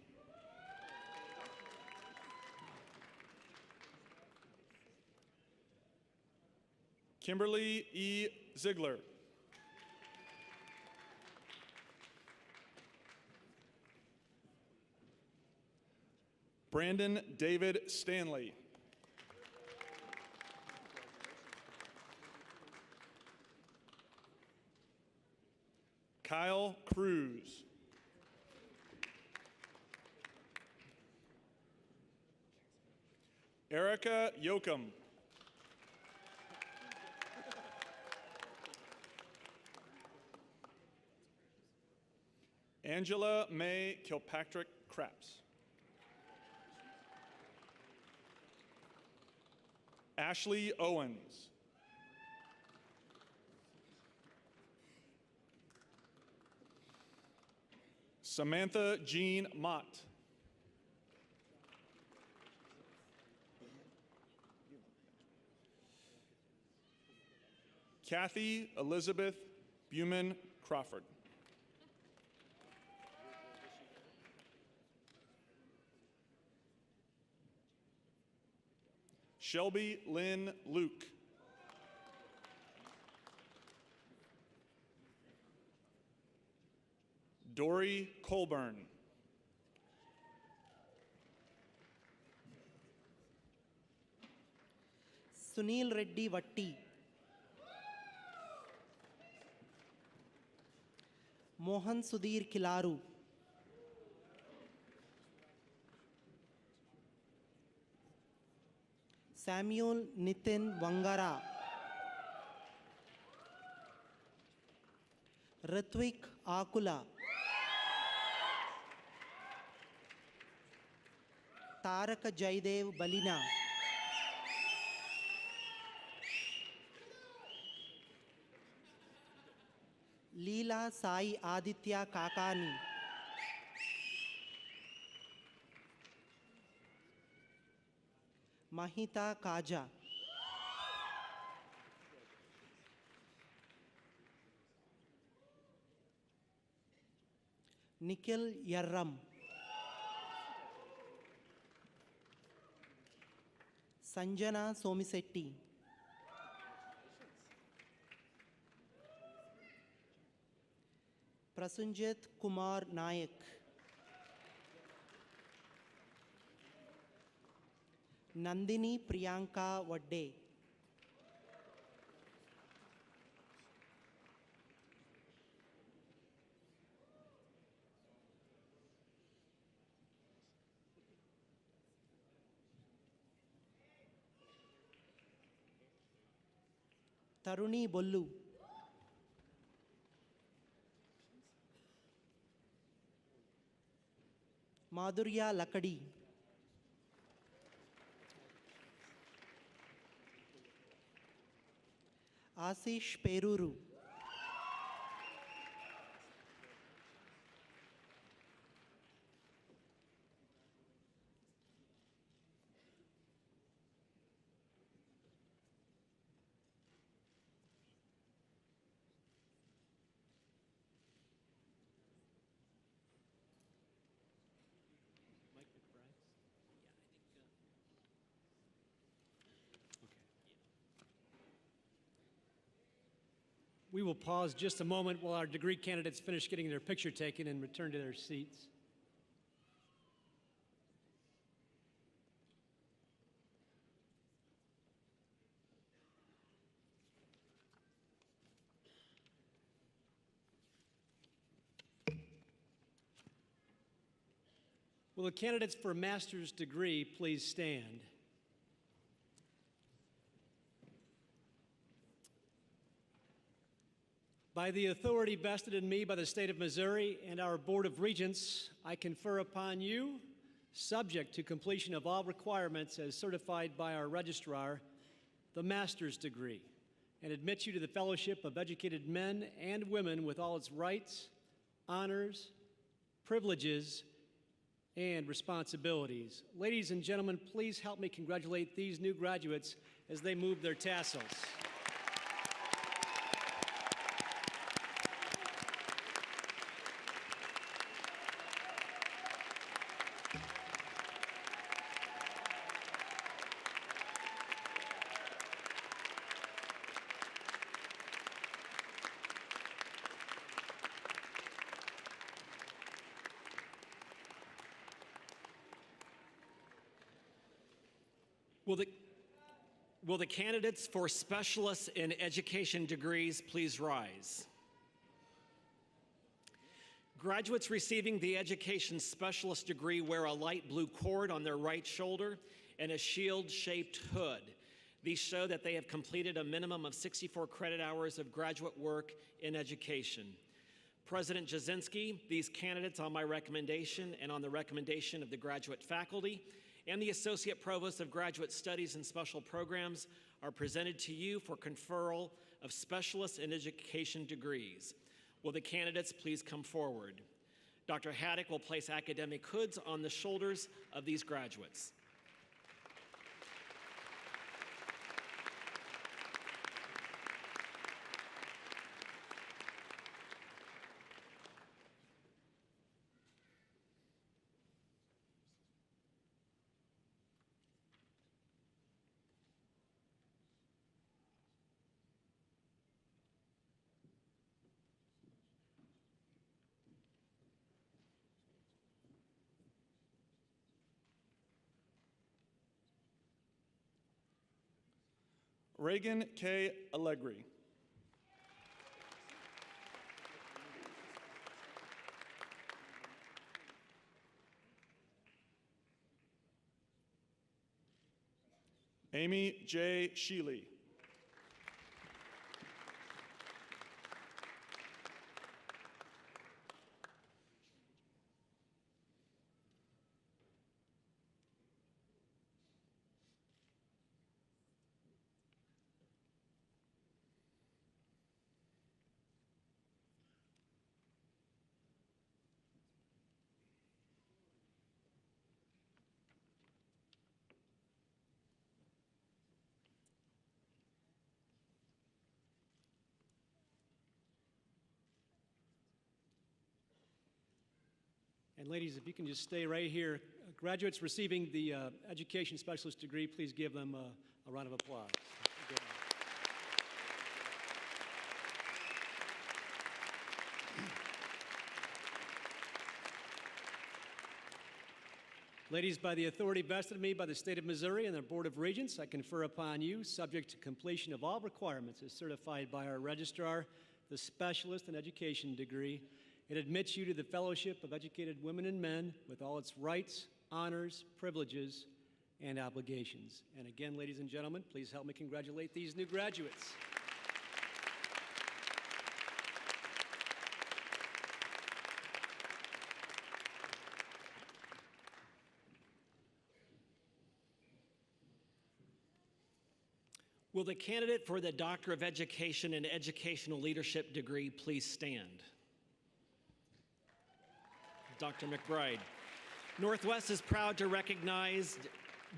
Kimberly E. Ziegler. Brandon David Stanley. Kyle Cruz. Erica Yoakum. Angela May Kilpatrick Craps. Ashley Owens. Samantha Jean Mott. Kathy Elizabeth Buman Crawford. Shelby Lynn Luke. Dory Colburn. Sunil Reddy వట్టి, Mohan Sudheer Kilaru, Samuel Nitin వంగరా, Ritwik Akula, Taraka Jayadev బలినా, Leela Sai Aditya Kakani, Mahitha kaja, Nikhil Yarram, Sanjana Somisetti, Prasunjit Kumar Nayak, Nandini Priyanka Vadde, Taruni Bollu, Madhurya Lakadi, Ashish Peruru, We will pause just a moment while our degree candidates finish getting their picture taken and return to their seats. Will the candidates for a master's degree please stand? By the authority vested in me by the state of Missouri and our Board of Regents, I confer upon you, subject to completion of all requirements as certified by our registrar, the master's degree, and admit you to the fellowship of educated men and women with all its rights, honors, privileges, and responsibilities. Ladies and gentlemen, please help me congratulate these new graduates as they move their tassels. Will the candidates for specialists in education degrees please rise? Graduates receiving the education specialist degree wear a light blue cord on their right shoulder and a shield-shaped hood. These show that they have completed a minimum of 64 credit hours of graduate work in education. President Jasinski, these candidates on my recommendation and on the recommendation of the graduate faculty and the Associate Provost of Graduate Studies and Special Programs are presented to you for conferral of specialists in education degrees. Will the candidates please come forward? Dr. Haddock will place academic hoods on the shoulders of these graduates. Reagan K. Allegri. Amy J. Sheely. And ladies, if you can just stay right here. Graduates receiving the Education Specialist degree, please give them a round of applause. Good. Ladies, by the authority vested in me by the State of Missouri and the Board of Regents, I confer upon you, subject to completion of all requirements as certified by our registrar, the Specialist in Education degree. It admits you to the Fellowship of Educated Women and Men with all its rights, honors, privileges, and obligations. And again, ladies and gentlemen, please help me congratulate these new graduates. Will the candidate for the Doctor of Education and Educational Leadership degree please stand? Dr. McBride. Northwest is proud to recognize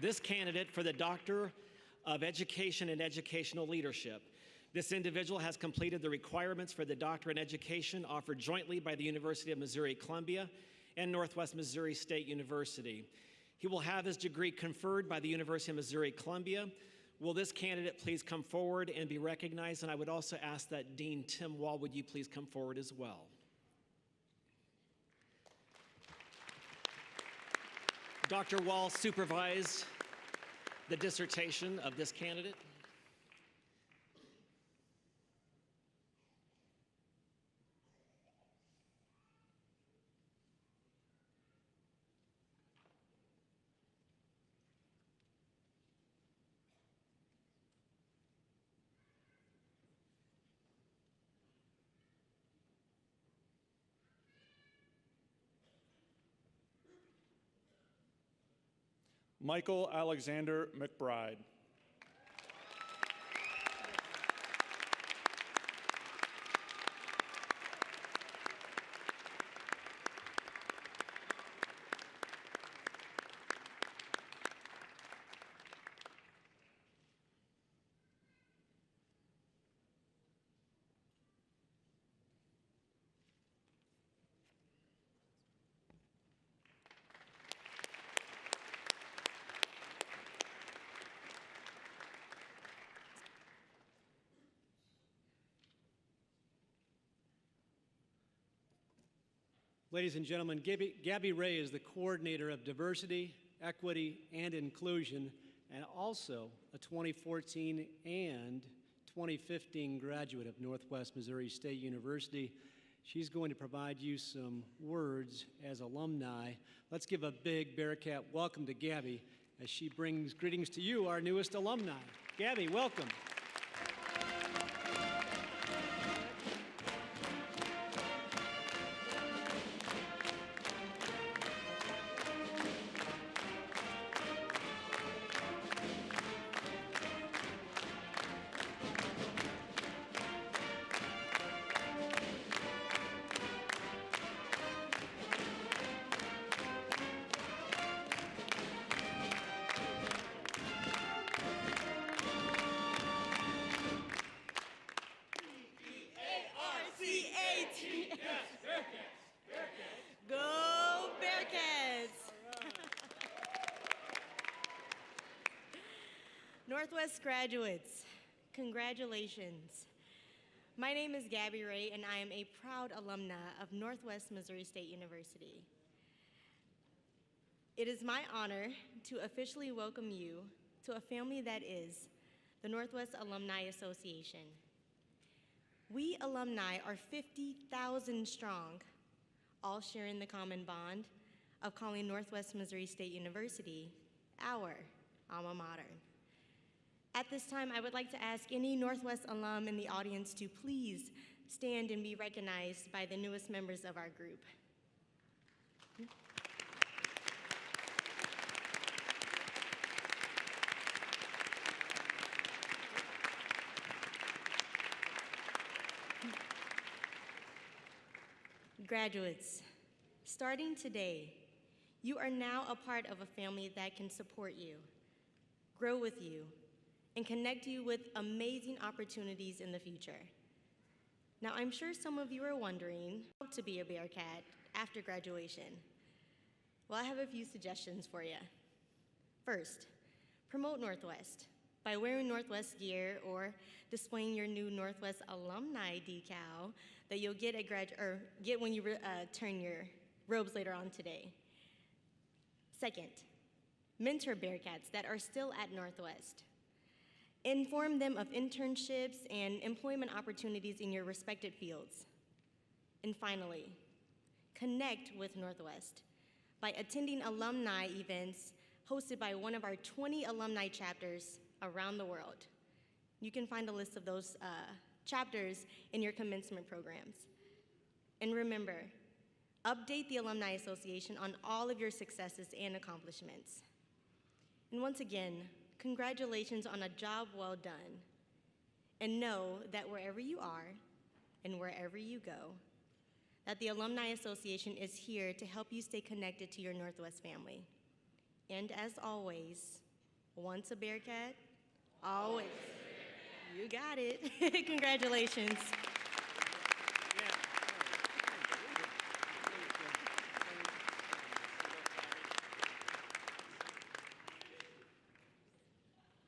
this candidate for the Doctor of Education and Educational Leadership. This individual has completed the requirements for the Doctor in Education offered jointly by the University of Missouri-Columbia and Northwest Missouri State University. He will have his degree conferred by the University of Missouri-Columbia. Will this candidate please come forward and be recognized? And I would also ask that Dean Tim Wall, would you please come forward as well? Dr. Wall supervised the dissertation of this candidate. Michael Alexander McBride. Ladies and gentlemen, Gabby Ray is the coordinator of diversity, equity, and inclusion, and also a 2014 and 2015 graduate of Northwest Missouri State University. She's going to provide you some words as alumni. Let's give a big Bearcat welcome to Gabby as she brings greetings to you, our newest alumni. Gabby, welcome. Go Bearcats! Northwest graduates, congratulations. My name is Gabby Ray, and I am a proud alumna of Northwest Missouri State University. It is my honor to officially welcome you to a family that is the Northwest Alumni Association. We alumni are 50,000 strong, all sharing the common bond of calling Northwest Missouri State University our alma mater. At this time, I would like to ask any Northwest alum in the audience to please stand and be recognized by the newest members of our group. Graduates, starting today, you are now a part of a family that can support you, grow with you, and connect you with amazing opportunities in the future. Now, I'm sure some of you are wondering how to be a Bearcat after graduation. Well, I have a few suggestions for you. First, promote Northwest by wearing Northwest gear or displaying your new Northwest alumni decal that you'll get get when you turn your robes later on today. Second, mentor Bearcats that are still at Northwest. Inform them of internships and employment opportunities in your respected fields. And finally, connect with Northwest by attending alumni events hosted by one of our 20 alumni chapters around the world. You can find a list of those chapters in your commencement programs. And remember, update the Alumni Association on all of your successes and accomplishments. And once again, congratulations on a job well done. And know that wherever you are and wherever you go, that the Alumni Association is here to help you stay connected to your Northwest family. And as always, once a Bearcat, always. You got it. Congratulations.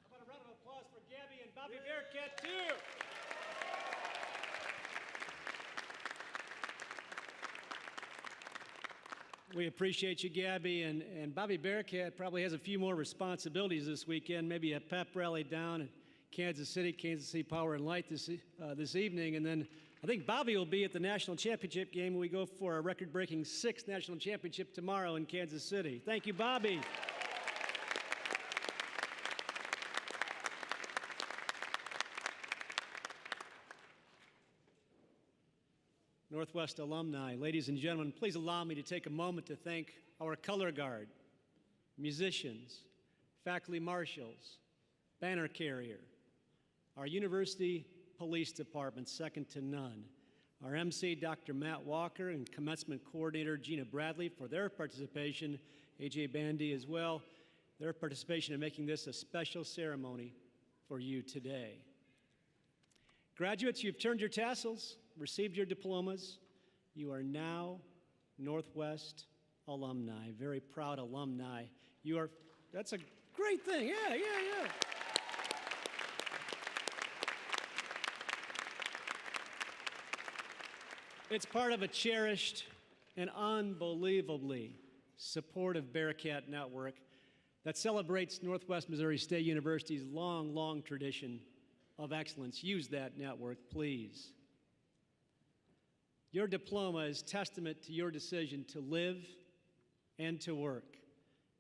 How about a round of applause for Gabby and Bobby Bearcat, too? We appreciate you, Gabby, and Bobby Bearcat probably has a few more responsibilities this weekend, maybe a pep rally down in Kansas City Power and Light this evening, and then I think Bobby will be at the national championship game when we go for our record-breaking 6th national championship tomorrow in Kansas City. Thank you, Bobby. Northwest alumni, ladies and gentlemen, please allow me to take a moment to thank our color guard, musicians, faculty marshals, banner carrier, our university police department, second to none, our MC, Dr. Matt Walker, and commencement coordinator, Gina Bradley, for their participation, AJ Bandy as well, their participation in making this a special ceremony for you today. Graduates, you've turned your tassels, received your diplomas. You are now Northwest alumni, very proud alumni. That's a great thing, yeah. It's part of a cherished and unbelievably supportive Bearcat network that celebrates Northwest Missouri State University's long, long tradition of excellence. Use that network, please. Your diploma is testament to your decision to live and to work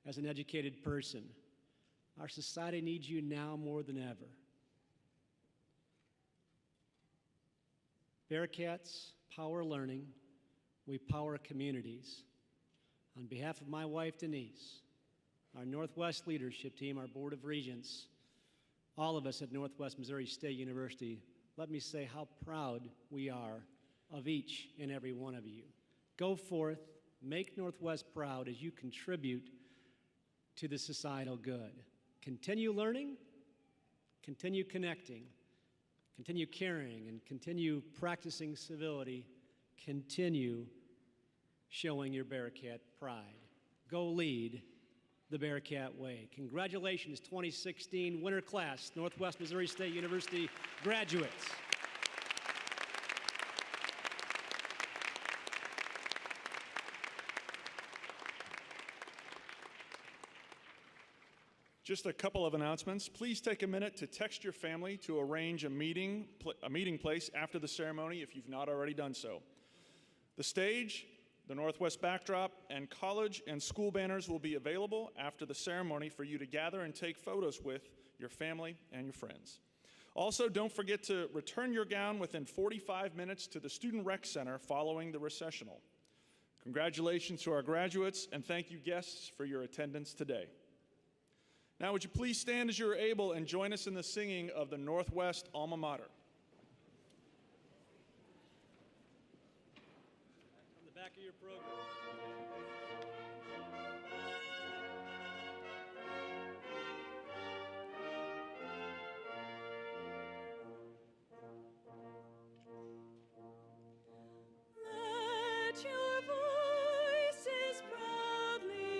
as an educated person. Our society needs you now more than ever. Bearcats power learning, we power communities. On behalf of my wife, Denise, our Northwest leadership team, our Board of Regents, all of us at Northwest Missouri State University, let me say how proud we are of each and every one of you. Go forth, make Northwest proud as you contribute to the societal good. Continue learning, continue connecting, continue caring, and continue practicing civility. Continue showing your Bearcat pride. Go lead the Bearcat way. Congratulations, 2016 winter class, Northwest Missouri State University graduates. Just a couple of announcements. Please take a minute to text your family to arrange a meeting place after the ceremony if you've not already done so. The stage, the Northwest backdrop, and college and school banners will be available after the ceremony for you to gather and take photos with your family and your friends. Also, don't forget to return your gown within 45 minutes to the Student Rec Center following the recessional. Congratulations to our graduates, and thank you, guests, for your attendance today. Now, would you please stand as you are able and join us in the singing of the Northwest Alma Mater. From the back of your program. Let your voices proudly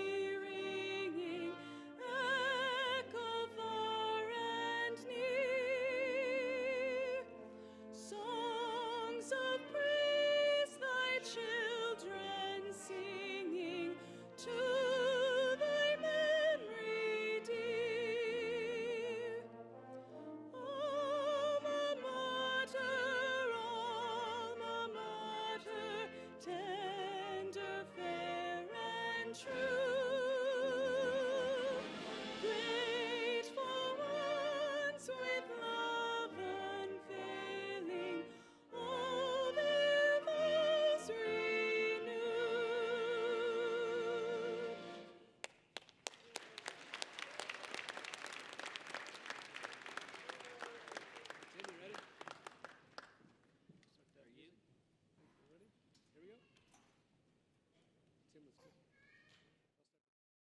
with